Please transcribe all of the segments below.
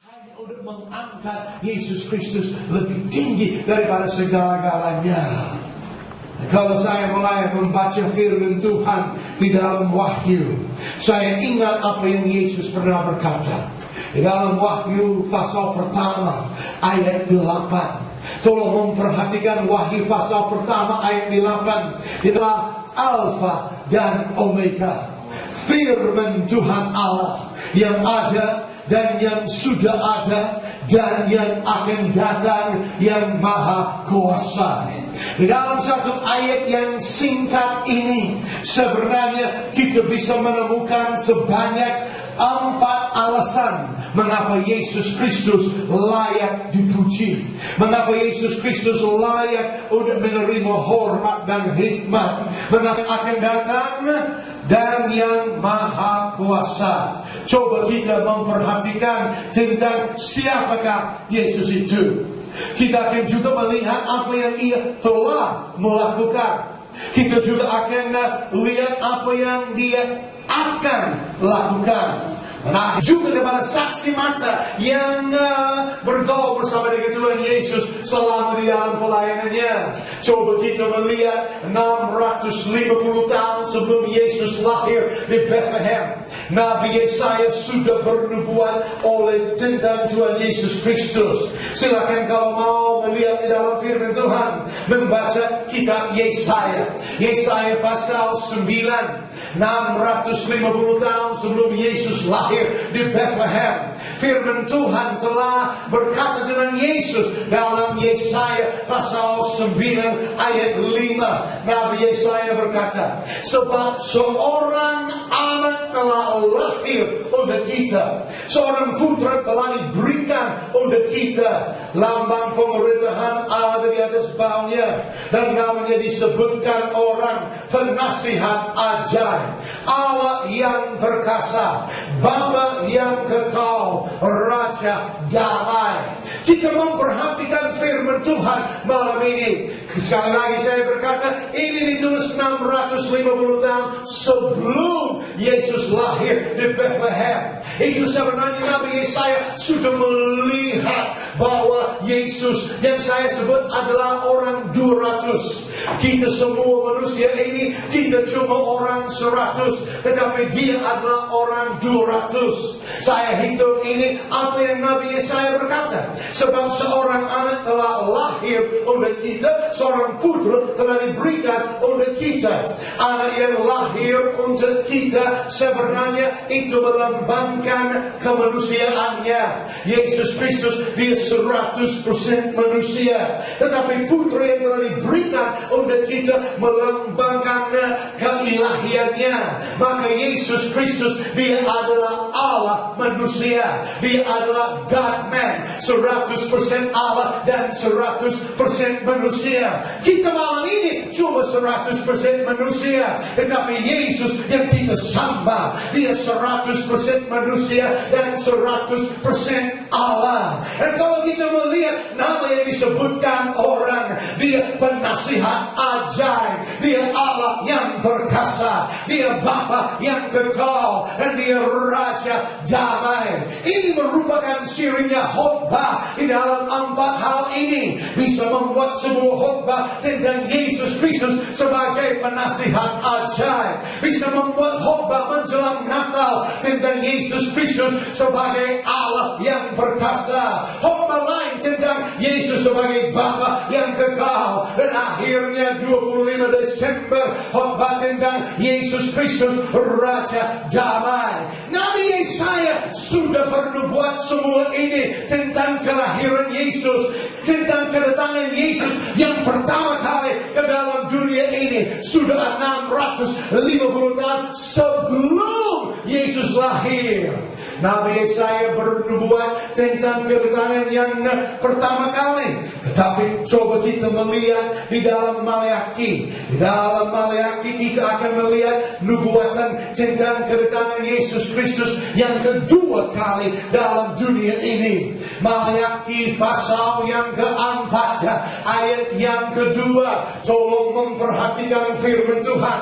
hanya untuk mengangkat Yesus Kristus lebih tinggi daripada segala-galanya. Kalau saya mulai membaca firman Tuhan di dalam Wahyu, saya ingat apa yang Yesus pernah berkata. Di dalam Wahyu pasal pertama ayat 8. Tolong memperhatikan Wahyu pasal pertama ayat 8. Itulah Alfa dan Omega, firman Tuhan Allah yang ada dan yang sudah ada dan yang akan datang, yang maha kuasa. Di dalam satu ayat yang singkat ini, sebenarnya kita bisa menemukan sebanyak 4 alasan mengapa Yesus Kristus layak dipuji, mengapa Yesus Kristus layak untuk menerima hormat dan hikmat, mengapa akan datang dan yang maha kuasa. Coba kita memperhatikan tentang siapakah Yesus itu. Kita akan juga melihat apa yang ia telah melakukan. Kita juga akan lihat apa yang dia akan lakukan. Nah, juga kepada saksi mata yang bergaul bersama dengan Tuhan Yesus selama di dalam pelayanannya. Coba kita melihat 650 tahun sebelum Yesus lahir di Bethlehem, Nabi Yesaya sudah bernubuat oleh tentang Tuhan Yesus Kristus. Silakan kalau mau melihat di dalam firman Tuhan, membaca kitab Yesaya. Yesaya pasal 9, 650 tahun sebelum Yesus lahir di Bethlehem. Firman Tuhan telah berkata dengan Yesus dalam Yesaya pasal 9 ayat 5. Nabi Yesaya berkata, sebab seorang anak telah lahir untuk kita, seorang putra telah diberikan untuk kita, lambang pemerintahan ada di atas baunya, dan namanya disebutkan orang penasihat ajaib, Allah yang perkasa, Bapa yang kekal, Raja damai. Kita memperhatikan firman Tuhan malam ini. Sekali lagi saya berkata, ini ditulis 650 tahun sebelum Yesus lahir di Bethlehem. Itu sebenarnya Nabi Yesaya sudah melihat bahwa Yesus yang saya sebut adalah orang 200. Kita semua manusia ini, kita cuma orang 100, tetapi dia adalah orang 200. Saya hitung ini apa yang Nabi Yesaya berkata. Sebab seorang anak telah lahir untuk kita, seorang putra telah diberikan untuk kita. Anak yang lahir untuk kita sebenarnya itu melambangkan kemanusiaannya. Yesus Kristus dia 100% manusia, tetapi putra yang telah diberikan untuk kita melambangkan keilahiannya. Maka Yesus Kristus dia adalah Allah manusia. Dia adalah God-man, 100% Allah dan 100% manusia. Kita malam ini cuma 100% manusia, tetapi Yesus yang kita sembah, dia 100% manusia dan 100% Allah. Dan kalau kita melihat nama yang disebutkan orang, dia penasihat ajaib, dia Allah yang perkasa, dia Bapa yang kekal, dan dia Raja damai. Ini merupakan sirinya khotbah di dalam 4 hal ini. Bisa membuat sebuah khotbah tentang Yesus Kristus sebagai penasihat ajaib. Bisa membuat khotbah menjelang Natal tentang Yesus Kristus sebagai Allah yang perkasa. Khotbah lain tentang Yesus sebagai Bapa yang kekal. Dan akhirnya 25 Desember khotbah tentang Yesus Kristus Raja damai. Nabi Yesaya sudah bernubuat semua ini tentang kelahiran Yesus, tentang kedatangan Yesus yang pertama kali ke dalam dunia ini. Sudah 650 tahun sebelum Yesus lahir, Nabi Yesaya bernubuat tentang kedatangan yang pertama kali. Tetapi coba kita melihat di dalam Maleakhi. Di dalam Maleakhi kita akan melihat nubuatan tentang kedatangan Yesus Kristus yang kedua kali dalam dunia ini. Maleakhi pasal yang keempat ayat yang kedua. Tolong memperhatikan firman Tuhan.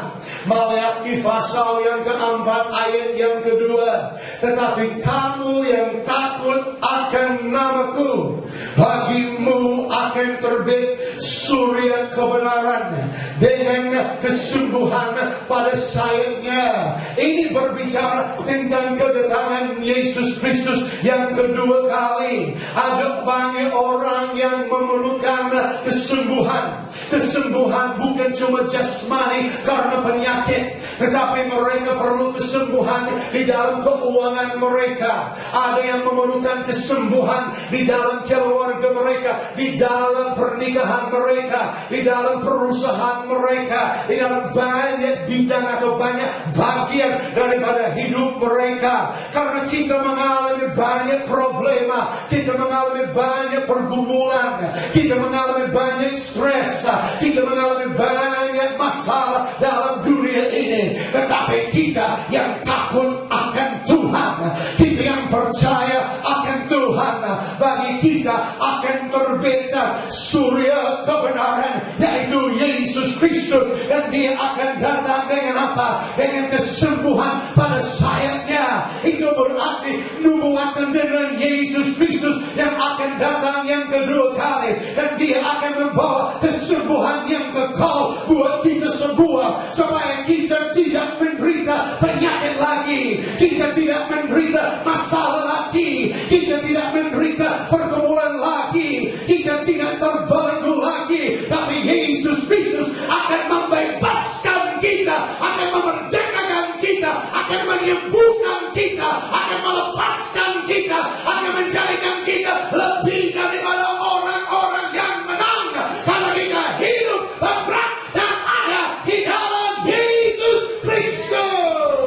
Maleakhi pasal yang keempat ayat yang kedua. Tetapi bagi kamu yang takut akan namaku, bagimu akan terbit surya kebenaran dengan kesembuhan pada sayapnya. Ini berbicara tentang kedatangan Yesus Kristus yang kedua kali. Ada banyak orang yang memerlukan kesembuhan. Kesembuhan bukan cuma jasmani karena penyakit, tetapi mereka perlu kesembuhan di dalam keuangan mereka. Ada yang memerlukan kesembuhan di dalam keluarga mereka, di dalam pernikahan mereka, di dalam perusahaan mereka, di dalam banyak bidang atau banyak bagian daripada hidup mereka. Karena kita mengalami banyak problema, kita mengalami banyak pergumulan, kita mengalami banyak stres, kita mengalami banyak masalah dalam dunia ini. Tetapi kita yang takut akan Tuhan, kita yang percaya akan Tuhan, bagi kita akan terbit surya kebenaran, yaitu Yesus Kristus. Dan dia akan datang dengan apa? Dengan kesembuhan pada sayapnya. Itu berarti nubuatan dengan Yesus Kristus yang akan datang yang kedua kali. Dan dia akan membawa kesembuhan yang kekal buat kita semua, supaya kita tidak menderita penyakit lagi, kita tidak menderita masalah lagi, kita tidak menderita pergumulan lagi, kita tidak terbelenggu lagi. Tapi Yesus Kristus akan membebaskan kita, akan memerdekakan kita, akan menyembuhkan kita, akan melepaskan kita, akan menjadikan kita lebih daripada orang-orang yang menang. Karena kita hidup berat dan ada di dalam Yesus Kristus.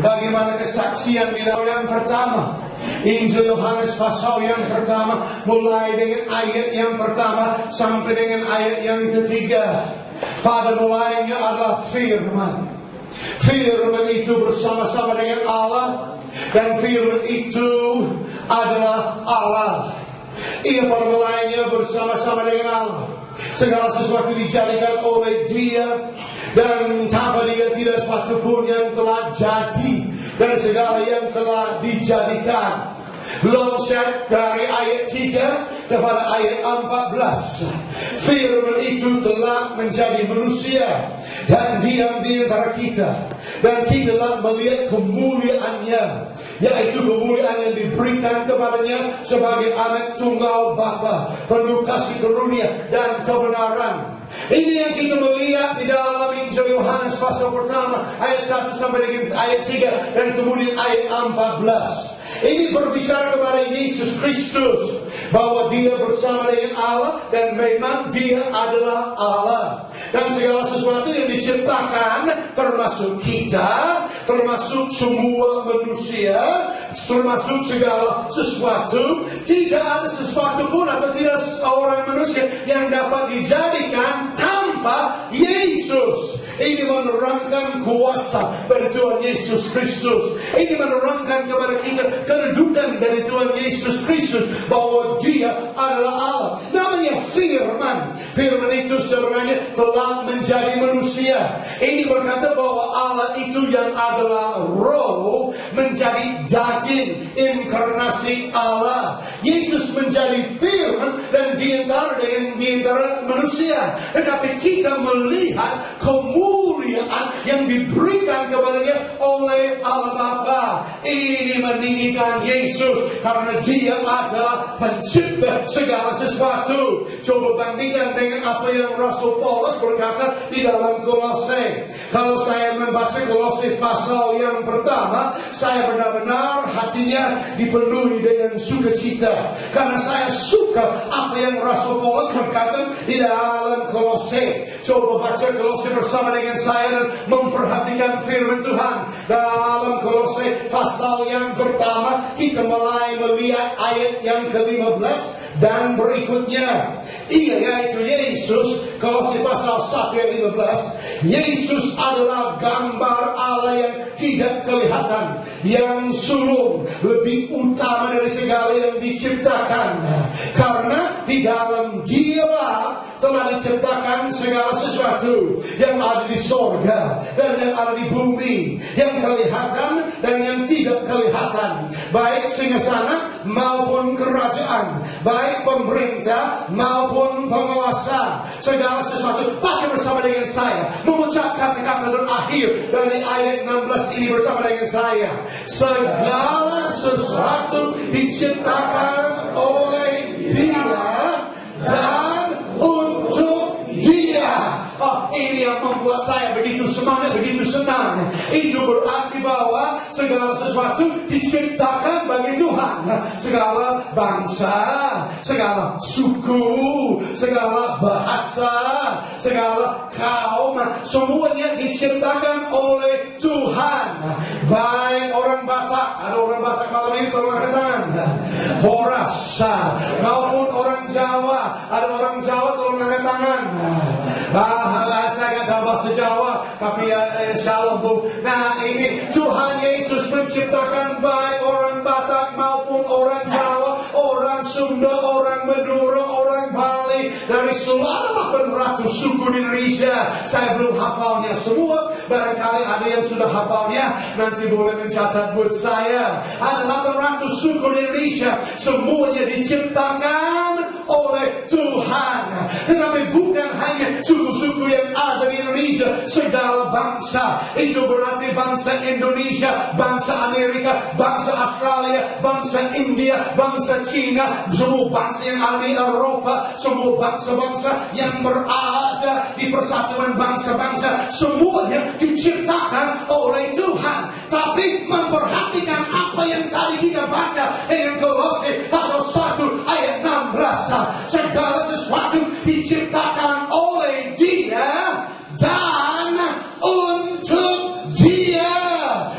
Bagaimana kesaksian di dalam yang pertama? Injil Yohanes pasal yang pertama, mulai dengan ayat yang pertama sampai dengan ayat yang ketiga. Pada mulanya adalah firman. Firman itu bersama-sama dengan Allah, dan firman itu adalah Allah. Ia pada mulanya bersama-sama dengan Allah. Segala sesuatu dijadikan oleh Dia, dan tanpa Dia tidak sesuatu pun yang telah jadi, dan segala yang telah dijadikan. Loncat dari ayat 3 kepada ayat 14. Firman itu telah menjadi manusia dan diam di antara kita, dan kita telah melihat kemuliaannya, yaitu kemuliaan yang diberikan kepadanya sebagai anak tunggal Bapa, penuh kasih karunia dan kebenaran. Ini yang kita melihat di dalam Injil Yohanes pasal pertama ayat 1 sampai dengan ayat 3, dan kemudian ayat 14. Ini berbicara kepada Yesus Kristus, bahwa Dia bersama dengan Allah, dan memang Dia adalah Allah. Dan segala sesuatu yang diciptakan, termasuk kita, termasuk semua manusia, termasuk segala sesuatu, tidak ada sesuatu pun atau tidak seorang manusia yang dapat dijadikan tanpa Yesus. Ini menerangkan kuasa dari Tuhan Yesus Kristus. Ini menerangkan kepada kita kedudukan dari Tuhan Yesus Kristus, bahwa Dia adalah Allah. Namanya firman. Firman itu sebenarnya telah menjadi manusia. Ini berkata bahwa Allah itu yang adalah roh menjadi daging, inkarnasi Allah. Yesus menjadi firman dan di antara manusia. Tetapi kita melihat kemuliaan yang diberikan kepadanya oleh Allah Bapa. Ini meninggikan Yesus karena Dia adalah pencipta segala sesuatu. Coba bandingkan dengan apa yang Rasul Paulus berkata di dalam Kolose. Kalau saya membaca Kolose pasal yang pertama, saya benar-benar hatinya dipenuhi dengan sukacita, karena saya suka apa yang Rasul Paulus berkata di dalam Kolose. Coba baca Kolose bersama dengan saya dan memperhatikan firman Tuhan. Dalam Kolose pasal yang pertama, kita mulai melihat ayat yang ke-15 dan berikutnya. Ia, yaitu Yesus, Kolose pasal 1 ayat 15, Yesus adalah gambar Allah yang tidak kelihatan, yang sulung, lebih utama dari segala yang diciptakan. Karena di dalam Dia telah diciptakan segala sesuatu yang ada di sorga dan yang ada di bumi, yang kelihatan dan yang tidak kelihatan, baik singgasana maupun kerajaan, baik pemerintah maupun penguasa, segala sesuatu. Baca bersama dengan saya, mengucap kata-kata terakhir dari ayat 16 ini bersama dengan saya. Segala sesuatu diciptakan oleh Dia dan untuk Dia. Ini yang membuat saya begitu semangat, begitu senang. Itu berarti bahwa segala sesuatu diciptakan bagi Tuhan. Segala bangsa, segala suku, segala bahasa, segala kaum, semuanya diciptakan oleh Tuhan. Baik orang Batak, ada orang Batak malam ini tolong angkat tangan. Horas, maupun orang Jawa, ada orang Jawa tolong angkat tangan. Saya nggak tahu bahasa Jawa, tapi shalom bu. Nah ini Tuhan Yesus menciptakan baik orang Batak maupun orang Jawa, orang Sunda, orang Madura, orang Bali, dari seluruh 800 suku di Indonesia. Saya belum hafalnya semua, barangkali ada yang sudah hafalnya, nanti boleh mencatat buat saya. Ada 800 suku di Indonesia, semuanya diciptakan oleh Tuhan. Tetapi bukan hanya suku-suku yang ada di Indonesia, segala bangsa. Itu berarti bangsa Indonesia, bangsa Amerika, bangsa Australia, bangsa India, bangsa Cina, semua bangsa yang ada di Eropa, semua bangsa-bangsa yang berada di persatuan bangsa-bangsa, semuanya diciptakan oleh Tuhan. Tapi memperhatikan apa yang tadi kita baca dengan Kolose pasal 1 ayat 16. Segala sesuatu diciptakan oleh Dia dan untuk Dia.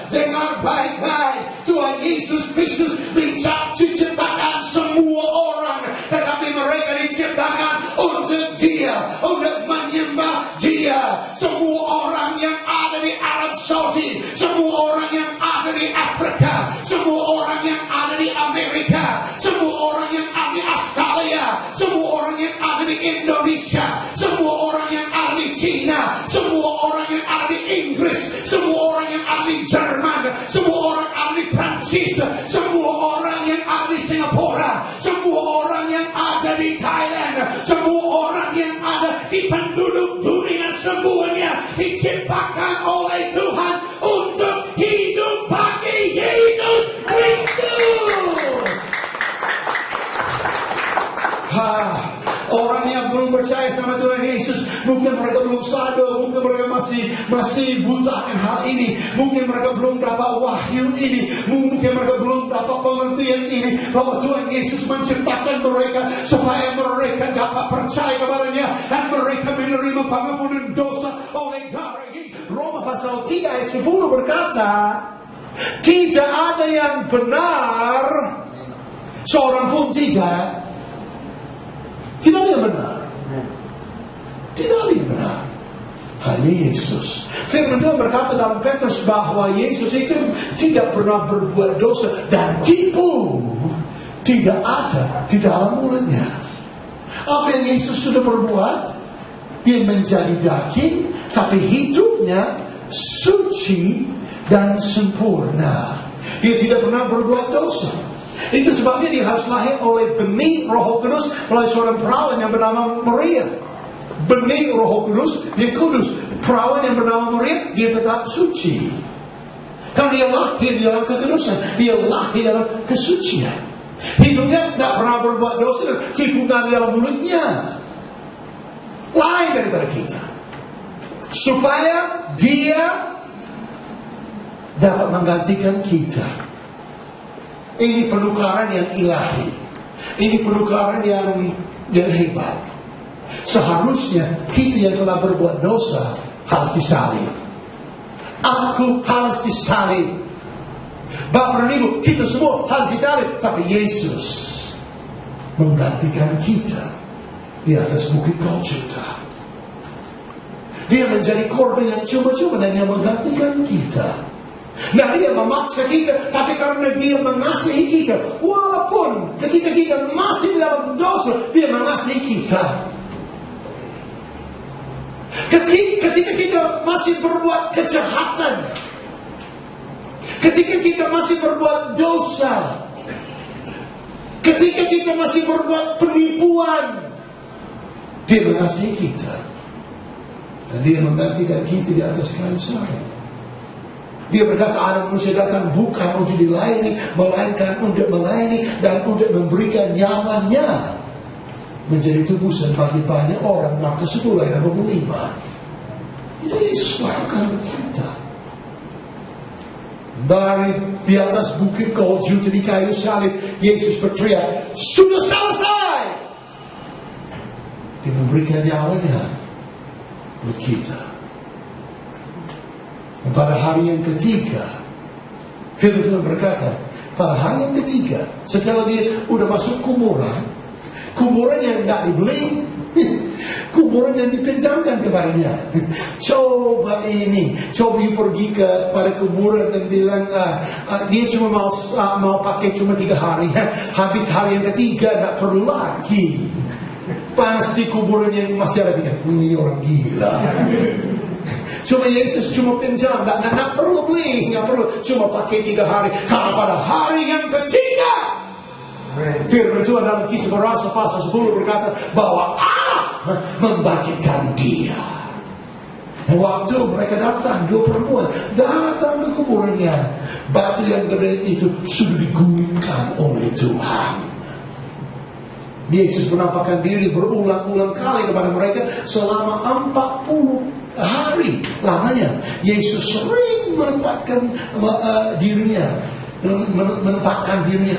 Dengar baik-baik, Tuhan Yesus Kristus menciptakan semua orang, tetapi mereka diciptakan untuk Dia, untuk menyembah Dia. Semua orang yang ada di Arab Saudi, semua orang yang ada di Afrika, semua orang yang ada di Amerika, semua orang yang ada di Australia, semua orang yang ada di Indonesia, semua orang yang ada di Cina, semua orang yang ada di Inggris, semua orang yang ada di Jerman, semua orang ada di Prancis, semua orang yang ada di Singapura, semua orang yang ada di Thailand, semua orang yang ada di penduduk dunia, semuanya diciptakan oleh Tuhan untuk hidup bagi Yesus Kristus. Orang yang belum percaya sama Tuhan Yesus, mungkin mereka belum sadar, mungkin mereka masih buta akan hal ini, mungkin mereka belum dapat wahyu ini, mungkin mereka belum dapat pengertian ini, bahwa Tuhan Yesus menciptakan mereka supaya mereka dapat percaya kepadanya dan mereka menerima pengampunan dosa oleh darah Yesus. Roma pasal 3 ayat 10 berkata, tidak ada yang benar, seorang pun tidak. Tidak ada yang benar. Tidak ada yang benar. Hanya Yesus. Firman Tuhan berkata dalam Petrus bahwa Yesus itu tidak pernah berbuat dosa dan tipu tidak ada di dalam mulutnya. Apa yang Yesus sudah berbuat, Dia menjadi daging, tapi hidupnya suci dan sempurna. Dia tidak pernah berbuat dosa. Itu sebabnya dia harus lahir oleh benih Roh Kudus melalui seorang perawan yang bernama Maria. Benih Roh Kudus, dia kudus. Perawan yang bernama Maria, dia tetap suci. Karena dia lahir di dalam kekudusan, dia lahir dalam kesucian. Hidupnya tidak pernah berbuat dosa dan tipukan di dalam mulutnya. Lain daripada kita. Supaya dia dapat menggantikan kita. Ini penukaran yang ilahi. Ini penukaran yang hebat. Seharusnya kita yang telah berbuat dosa harus disalib. Aku harus disalib. Bapak dan Ibu, kita semua harus disalib. Tapi Yesus menggantikan kita di atas bukit Golgota. Dia menjadi korban yang cuma-cuma dan yang menggantikan kita. Nah, dia memaksa kita, tapi karena dia mengasihi kita, walaupun ketika kita masih dalam dosa, dia mengasihi kita. Ketika kita masih berbuat kejahatan, ketika kita masih berbuat dosa, ketika kita masih berbuat penipuan, dia mengasihi kita. Dan dia menggantikan kita di atas kayu salib. Dia berkata, Anak Manusia datang bukan untuk dilayani, melainkan untuk melayani dan untuk memberikan nyawanya menjadi tebusan bagi banyak orang. Markus 10 ayat 25. Itu Yesus lakukan bagi kita. Dari di atas bukit Golgota di kayu salib, Yesus berteriak, sudah selesai. Dia memberikan nyawanya untuk kita. Dan pada hari yang ketiga, firman Tuhan berkata, pada hari yang ketiga, setelah dia udah masuk kuburan yang tidak dibeli, kuburan yang dipinjamkan kepadanya. Coba you pergi pada kuburan dan bilang, dia cuma mau pakai cuma 3 hari, habis hari yang ketiga tidak perlu lagi. Pasti kuburan yang masih ada pikir, ini orang gila. Cuma Yesus cuma pinjam, nggak perlu beli, nggak perlu, cuma pakai 3 hari. Karena pada hari yang ketiga, firman Tuhan dalam Kisah Para Rasul pasal 10 berkata bahwa Allah membangkitkan dia. Waktu mereka datang, 2 perempuan datang ke kuburannya, batu yang gede itu sudah digulingkan oleh Tuhan. Yesus menampakkan diri berulang-ulang kali kepada mereka selama 40 hari lamanya. Yesus sering menempatkan dirinya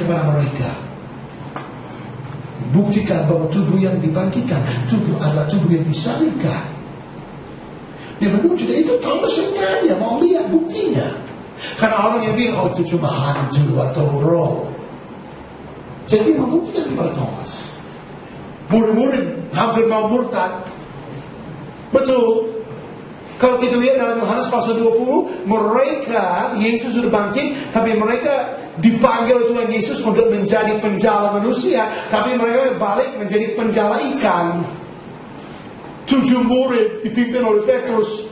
kepada mereka. Buktikan bahwa tubuh yang dibangkitkan, tubuh adalah tubuh yang disalibkan. Dia menunjukkan itu Thomas yang tanya, mau lihat buktinya. Karena orang yang bilang, itu cuma hantu atau roh. Jadi dia membuktikan kepada Thomas. Murid-murid hampir mau murtad. Betul. Kalau kita lihat dalam Yohanes pasal 20, mereka, Yesus sudah bangkit, tapi mereka dipanggil Tuhan Yesus untuk menjadi penjala manusia, tapi mereka balik menjadi penjala ikan. 7 murid dipimpin oleh Petrus.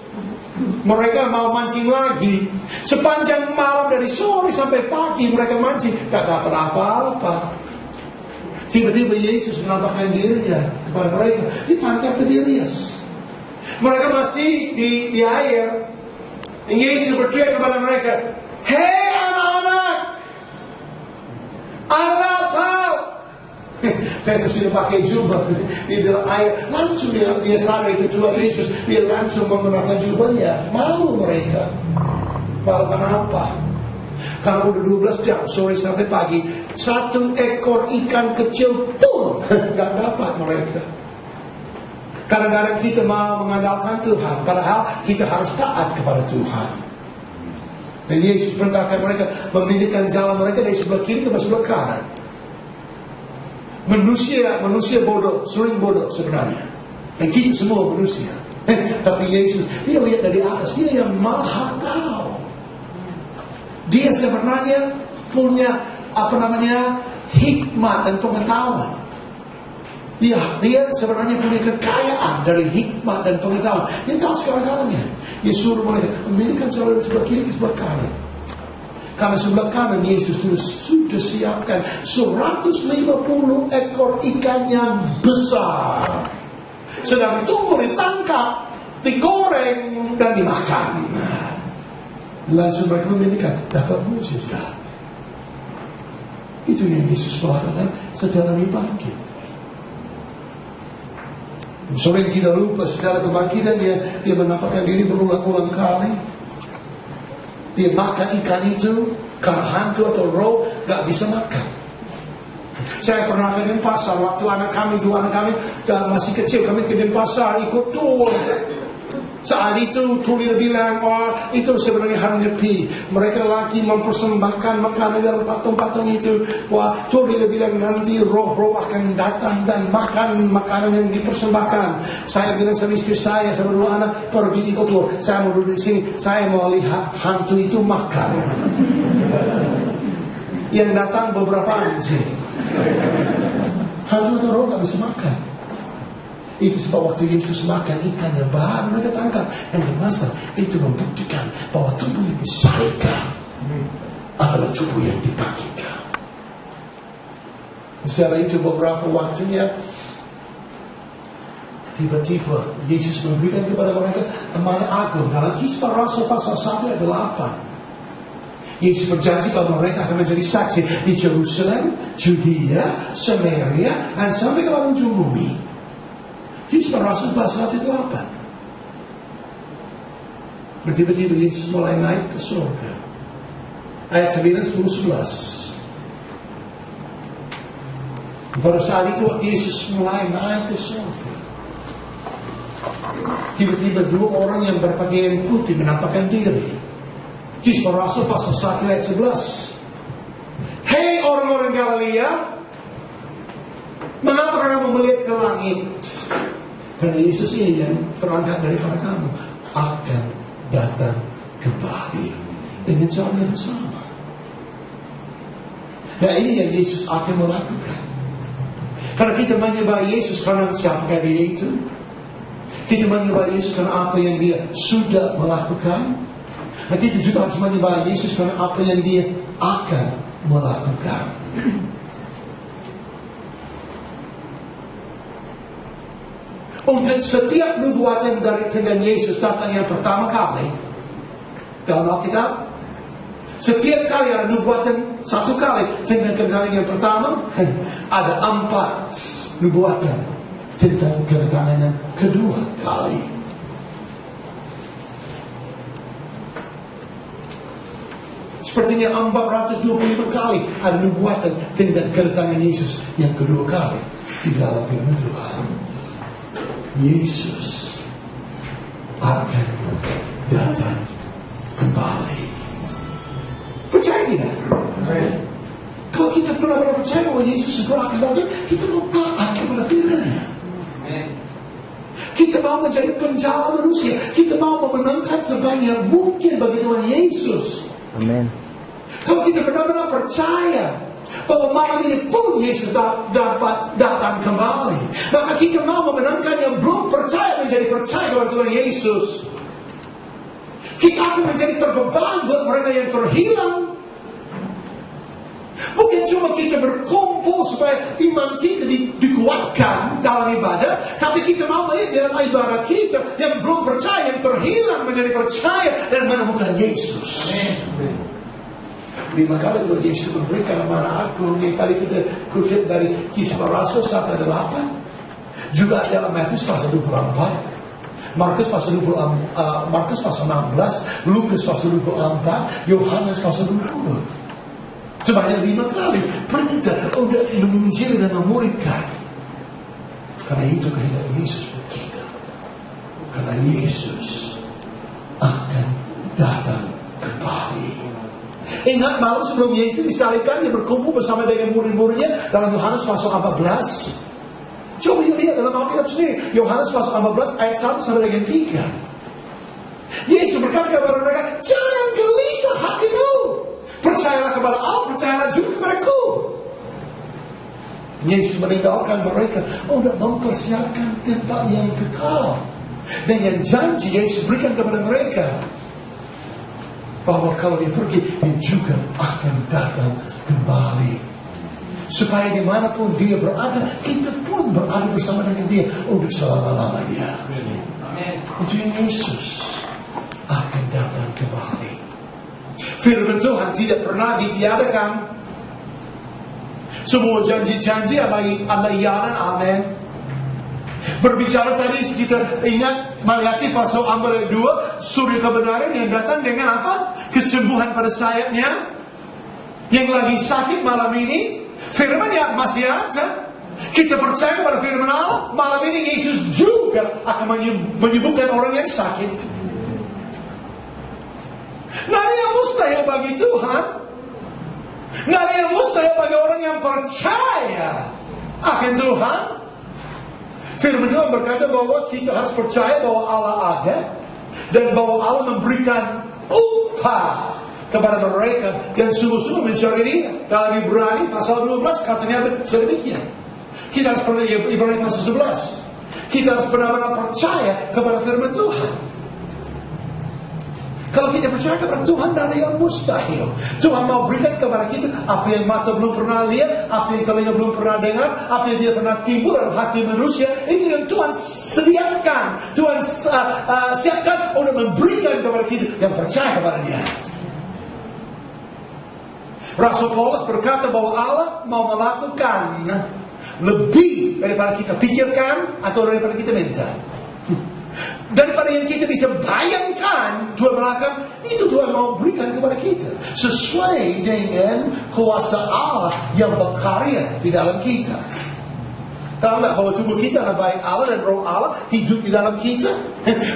Mereka mau mancing lagi. Sepanjang malam dari sore sampai pagi mereka mancing, tak dapat apa-apa. Tiba-tiba Yesus menampakkan dirinya kepada mereka di pantai Tiberias. Mereka masih di air. Dan Yesus berteriak kepada mereka, "Hei anak-anak, Allah tahu." Petrus sudah pakai jubah di dalam air. Langsung dia sadar itu Tuhan Yesus. Dia langsung menggunakan jubahnya. Malu mereka. Balapan apa? Karena udah 12 jam sore sampai pagi, 1 ekor ikan kecil pun gak dapat mereka. Kadang-kadang kita mau mengandalkan Tuhan, padahal kita harus taat kepada Tuhan. Dan Yesus perintahkan mereka memilihkan jalan mereka dari sebelah kiri ke sebelah kanan. Manusia bodoh, sering bodoh sebenarnya. Dan kita semua manusia. Tapi Yesus, dia lihat dari atas, dia yang maha tahu. Dia sebenarnya punya hikmat dan pengetahuan. Dia sebenarnya punya kekayaan dari hikmat dan pengetahuan. Dia tahu segala-galanya. Dia suruh mereka memilihkan jalan dari sebelah kiri ke sebelah kanan. Karena sebelah kanan Yesus sudah siapkan 150 ekor ikan yang besar. Sedang tunggu ditangkap, digoreng dan dimakan. Langsung mereka memilihkan, dapat mujizat. Itu yang Yesus lakukan setelah dia bangkit. Sering kita lupa secara kebangkitan dia menampakkan diri berulang-ulang kali. Dia makan ikan itu karena hantu atau roh gak bisa makan. Saya pernah ke Denpasar waktu 2 anak kami masih kecil, kami ke Denpasar ikut tour. Saat itu Tulio bilang, oh itu sebenarnya hari Nyepi. Mereka lagi mempersembahkan makanan dalam patung-patung itu. Wah, Tulio bilang nanti roh-roh akan datang dan makan makanan yang dipersembahkan. Saya bilang sama istri saya, sama dua anak, pergi ikut loh. Saya mau duduk di sini, saya mau lihat hantu itu makan. Yang datang beberapa anjing. Hantu itu roh gak bisa makan. Itu sebab waktu Yesus makan ikan yang baru mereka tangkap yang dimasak, itu membuktikan bahwa tubuh yang disarikan adalah tubuh yang dibagikan. Setelah itu beberapa waktunya, tiba-tiba Yesus memberikan kepada mereka amanat agung. Dalam Kisah Rasul pasal 1 ayat 8, Yesus berjanji bahwa mereka akan menjadi saksi di Jerusalem, Judea, Samaria, dan sampai ke ujung bumi. Kisah Rasul pasal 1 ayat 8. Tiba-tiba Yesus mulai naik ke surga. Ayat 9, 10, 11. Pada saat itu waktu Yesus mulai naik ke surga, tiba-tiba dua orang yang berpakaian putih menampakkan diri. Kisah Rasul pasal 1 ayat 11. Hei orang-orang Galilea, mengapa kamu melihat ke langit? Karena Yesus ini yang terangkat daripada kamu akan datang kembali dengan cara yang sama. Nah, ini yang Yesus akan melakukan. Karena kita menyembah Yesus karena siapa dia itu. Kita menyembah Yesus karena apa yang dia sudah melakukan. Dan kita juga harus menyembah Yesus karena apa yang dia akan melakukan. Untuk setiap nubuatan dari tentang Yesus datang yang pertama kali dalam Alkitab, setiap kali ada nubuatan satu kali tentang kedatangan yang pertama, ada 4 nubuatan tentang kedatangan yang kedua kali. Sepertinya 425 kali ada nubuatan tentang kedatangan Yesus yang kedua kali di dalam firman Tuhan. Yesus akan datang kembali. Percaya tidak? Kalau kita benar-benar percaya bahwa Yesus segera akan datang, kita mau taat kepada firman-Nya. Kita mau menjadi penjala manusia. Kita mau memenangkan sebanyak mungkin bagi Tuhan Yesus. Amin. Kalau kita benar-benar percaya bahwa malam ini pun Yesus dapat datang kembali, maka kita mau memenangkan yang belum percaya menjadi percaya kepada Tuhan Yesus. Kita akan menjadi terbeban buat mereka yang terhilang. Bukan cuma kita berkumpul supaya iman kita dikuatkan dalam ibadah, tapi kita mau melihat dalam ibadah kita yang belum percaya, yang terhilang menjadi percaya dan menemukan Yesus. Amin. 5 kali Tuhan Yesus memberikan amanat agung yang tadi kita kutip dari Kisah Rasul 1 ayat 8, juga dalam Matius pasal 24, Markus pasal 16, Lukas pasal 24, Yohanes pasal 20. Sebanyak 5 kali perintah untuk menginjil dan memuridkan. Karena itu kehendak Yesus buat kita. Karena Yesus akan datang kembali. Ingat malam sebelum Yesus disalibkan, dia berkumpul bersama dengan murid-muridnya dalam Yohanes pasal 14. Coba lihat dalam Alkitab sendiri, Yohanes pasal 14 ayat 1 sampai dengan 3. Yesus berkata kepada mereka, jangan gelisah hatimu. Percayalah kepada Allah, percayalah juga kepadaku. Yesus meninggalkan mereka untuk mempersiapkan tempat yang kekal. Dan yang janji Yesus berikan kepada mereka, bahwa kalau dia pergi, dia juga akan datang kembali. Supaya dimanapun dia berada, kita pun berada bersama dengan dia untuk selama-lamanya. Itu yang Yesus akan datang kembali. Firman Tuhan tidak pernah ditiadakan. Semua janji-janji adalah ya dan amin. Berbicara tadi kita ingat Maliaki pasal 4 ayat 2, surya kebenaran yang datang dengan apa? Kesembuhan pada sayapnya. Yang lagi sakit malam ini, firman yang masih ada. kita percaya kepada firman Allah, malam ini Yesus juga akan menyembuhkan orang yang sakit. Nggak ada yang mustahil bagi Tuhan. Nggak ada yang mustahil bagi orang yang percaya akan Tuhan. Firman Tuhan berkata bahwa kita harus percaya bahwa Allah ada, dan bahwa Allah memberikan upah kepada mereka yang sungguh-sungguh mencari Dia. Dalam Ibrani pasal 12 katanya sedemikian. Kita harus percaya, Ibrani pasal 11, kita harus benar-benar percaya kepada firman Tuhan. Kalau kita percaya kepada Tuhan, tidak ada yang mustahil. Tuhan mau berikan kepada kita apa yang mata belum pernah lihat, apa yang telinga belum pernah dengar, apa yang tidak pernah timbul dalam hati manusia. Itu yang Tuhan sediakan, Tuhan siapkan untuk memberikan kepada kita yang percaya kepada Dia. Rasul Paulus berkata bahwa Allah mau melakukan lebih daripada kita pikirkan atau daripada kita minta. Daripada yang kita bisa bayangkan Tuhan melakukan, itu Tuhan mau berikan kepada kita sesuai dengan kuasa Allah yang berkarya di dalam kita. Tahu tak bahwa tubuh kita adalah baik Allah, dan roh Allah hidup di dalam kita.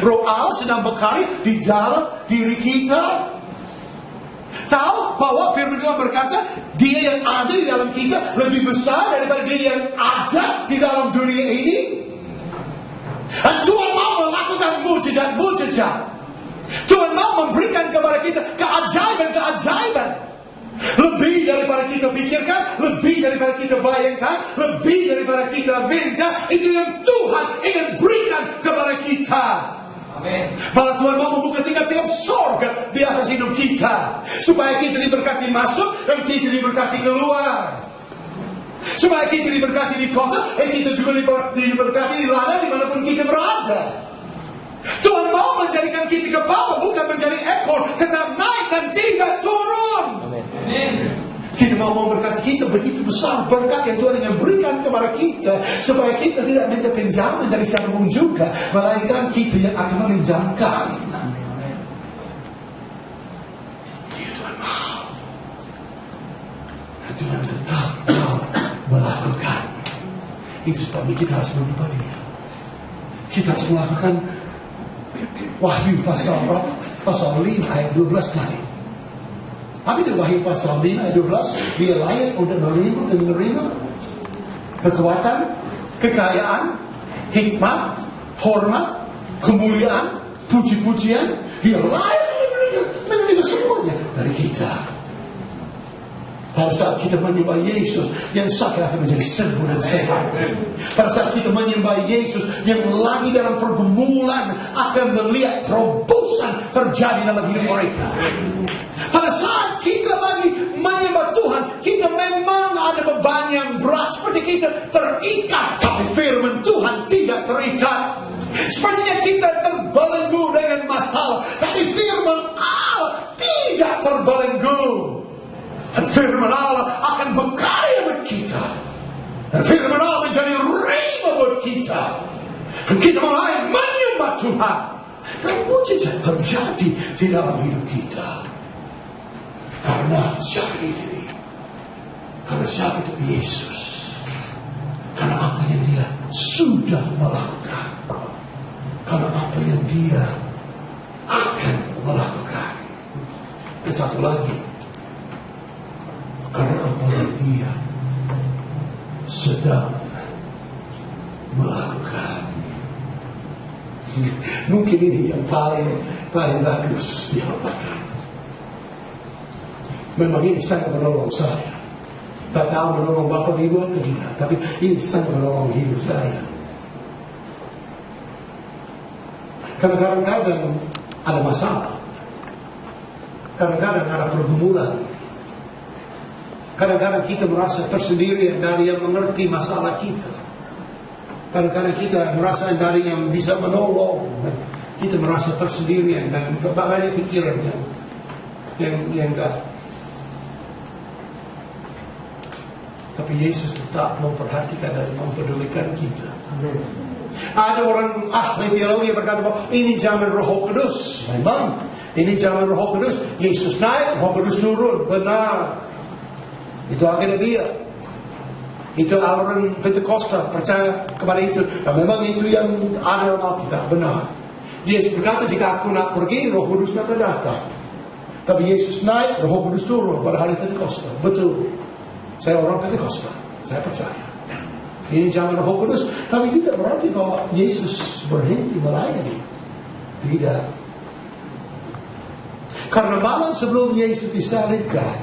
Roh Allah sedang berkarya di dalam diri kita. Tahu bahwa firman Tuhan berkata, Dia yang ada di dalam kita lebih besar daripada Dia yang ada di dalam dunia ini. Dan Tuhan mau melakukan mujizat-mujizat. Tuhan mau memberikan kepada kita keajaiban-keajaiban. Lebih daripada kita pikirkan, lebih daripada kita bayangkan, lebih daripada kita minta. Itu yang Tuhan ingin berikan kepada kita. Amin. Malah Tuhan mau membuka tingkap-tingkap sorga di atas hidup kita, supaya kita diberkati masuk dan kita diberkati keluar. Supaya kita diberkati di kota, dan kita juga diberkati di ladang dimanapun kita berada. Tuhan mau menjadikan kita kepala, bukan menjadi ekor, tetap naik dan tidak turun. Amin. Kita mau memberkati kita begitu besar berkat yang Tuhan ingin berikan kepada kita, supaya kita tidak minta pinjaman dari siapapun juga, melainkan kita yang akan meminjamkan. Tuhan mau, Tuhan tetap mau melakukan. Itu sebabnya kita harus menyembah Dia. Kita harus melakukan Wahyu pasal 5 ayat 12 tadi. Apa itu Wahyu pasal 5 ayat 12? Dia layak untuk menerima kekuatan, kekayaan, hikmat, hormat, kemuliaan, puji-pujian. Dia layak menerima semuanya dari kita. Pada saat kita menyembah Yesus, yang sakit akan menjadi sembuh dan sehat. Pada saat kita menyembah Yesus, yang lagi dalam pergumulan akan melihat terobosan terjadi dalam hidup mereka. Pada saat kita lagi menyembah Tuhan, kita memang ada beban yang berat, seperti kita terikat, tapi firman Tuhan tidak terikat. Sepertinya kita terbelenggu dengan masalah, tapi firman Allah tidak terbelenggu. Dan firman Allah akan berkarya buat kita. Dan firman Allah menjadi rema buat kita. Dan kita mulai menyembah Tuhan. Dan mujizat terjadi di dalam hidup kita. Karena siapa itu? Karena siapa itu? Yesus. Karena apa yang Dia sudah melakukan. Karena apa yang Dia akan melakukan. Dan satu lagi, karena apa yang Dia sedang melakukan. Mungkin ini yang paling bagus diapakan. Memang ini sangat menolong saya. Tak tahu menolong Bapak Ibu atau tidak, tapi ini sangat menolong hidup saya. Karena kadang-kadang ada masalah, kadang-kadang ada pergumulan. Kadang-kadang kita merasa tersendirian dari yang mengerti masalah kita. Kadang-kadang kita merasa dari yang bisa menolong. Kita merasa tersendirian dan banyak pikiran yang enggak. Tapi Yesus tetap memperhatikan dan mempedulikan kita. Ada orang ahli teologi yang berkata bahwa ini zaman Roh Kudus. Memang ini zaman Roh Kudus. Yesus naik, Roh Kudus turun. Benar. Itu akhirnya Dia. Itu aliran Pentakosta, percaya kepada itu. Dan memang itu yang ada dalam Alkitab, benar. Yesus berkata, jika aku nak pergi, Roh Kudus akan datang. Tapi Yesus naik, Roh Kudus turun pada hari Pentakosta. Betul. Saya orang Pentakosta. Saya percaya. Ini zaman Roh Kudus. Tapi tidak berarti bahwa Yesus berhenti melayani. Tidak. Karena malam sebelum Yesus disalibkan,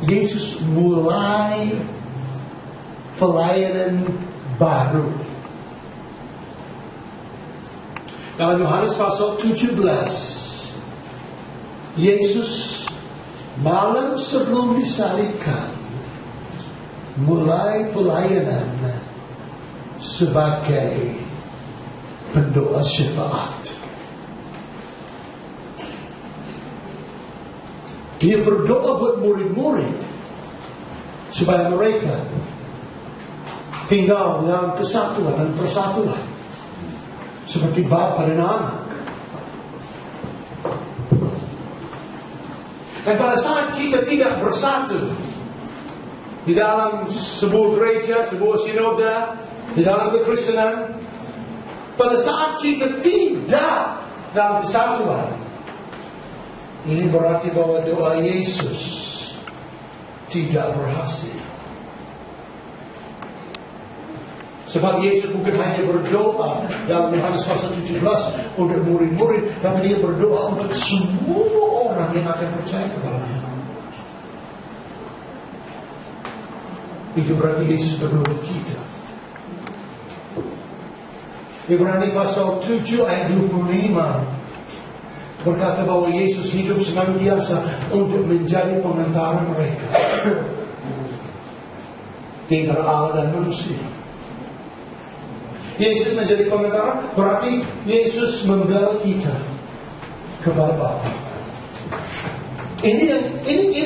Yesus mulai pelayanan baru. Dalam Yohanes pasal 17, Yesus malam sebelum disalibkan mulai pelayanan sebagai pendoa syafaat. Dia berdoa buat murid-murid supaya mereka tinggal dalam kesatuan dan persatuan seperti Bapa dan Anak. Dan pada saat kita tidak bersatu di dalam sebuah gereja, sebuah sinode, di dalam kekristenan, pada saat kita tidak dalam kesatuan, ini berarti bahwa doa Yesus tidak berhasil. Sebab Yesus bukan hanya berdoa dalam Yohanes pasal 17 untuk murid-murid, tapi dia berdoa untuk semua orang yang akan percaya kepada-Nya. Itu berarti Yesus berdoa kita. Ibrani pasal 7 ayat 25 berkata bahwa Yesus hidup senantiasa untuk menjadi pengantara mereka di antara Allah dan manusia. Yesus menjadi pengantara berarti Yesus membela kita kepada Bapa. Ini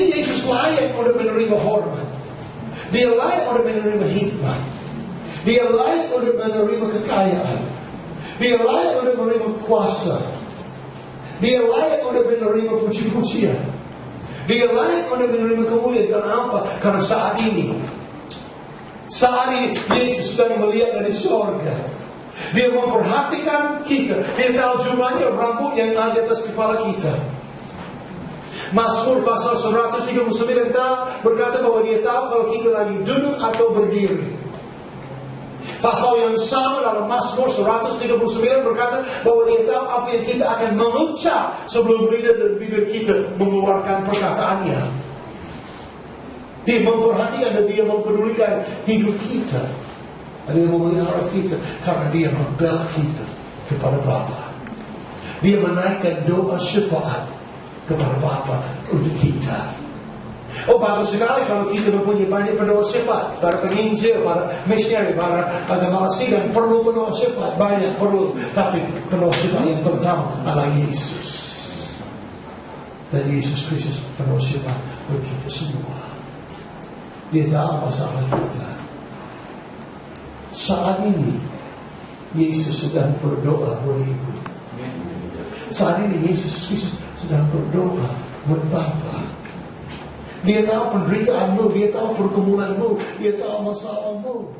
Yesus layak untuk menerima hormat. Dia layak untuk menerima hikmat. Dia layak untuk menerima kekayaan. Dia layak untuk menerima kuasa. Dia layak untuk menerima puji-pujian. Dia layak untuk menerima kemuliaan. Karena apa? Karena saat ini Yesus sedang melihat dari sorga. Dia memperhatikan kita. Dia tahu jumlahnya rambut yang ada di atas kepala kita. Mazmur pasal 139 berkata bahwa dia tahu kalau kita lagi duduk atau berdiri. Pasal yang sama dalam Mazmur 139 berkata bahwa dia tahu apa yang kita akan mengucap sebelum lidah dan bibir kita mengeluarkan perkataannya. Dia memperhatikan dan dia mempedulikan hidup kita. Dan dia memelihara kita karena dia membela kita kepada Bapa. Dia menaikkan doa syafaat kepada Bapa untuk kita. Oh, bagus sekali kalau kita mempunyai banyak pendoa syafaat. Para penginjil, para misioneri, para agama sidang perlu pendoa syafaat. Banyak perlu. Tapi pendoa syafaat yang pertama adalah Yesus. Dan Yesus Kristus pendoa syafaat untuk kita semua. Dia tahu masalah kita. Saat ini Yesus sedang berdoa buat ibu. Saat ini Yesus Kristus sedang berdoa buat Bapa. Dia tahu penderitaanmu, dia tahu pergumulanmu, dia tahu masalahmu.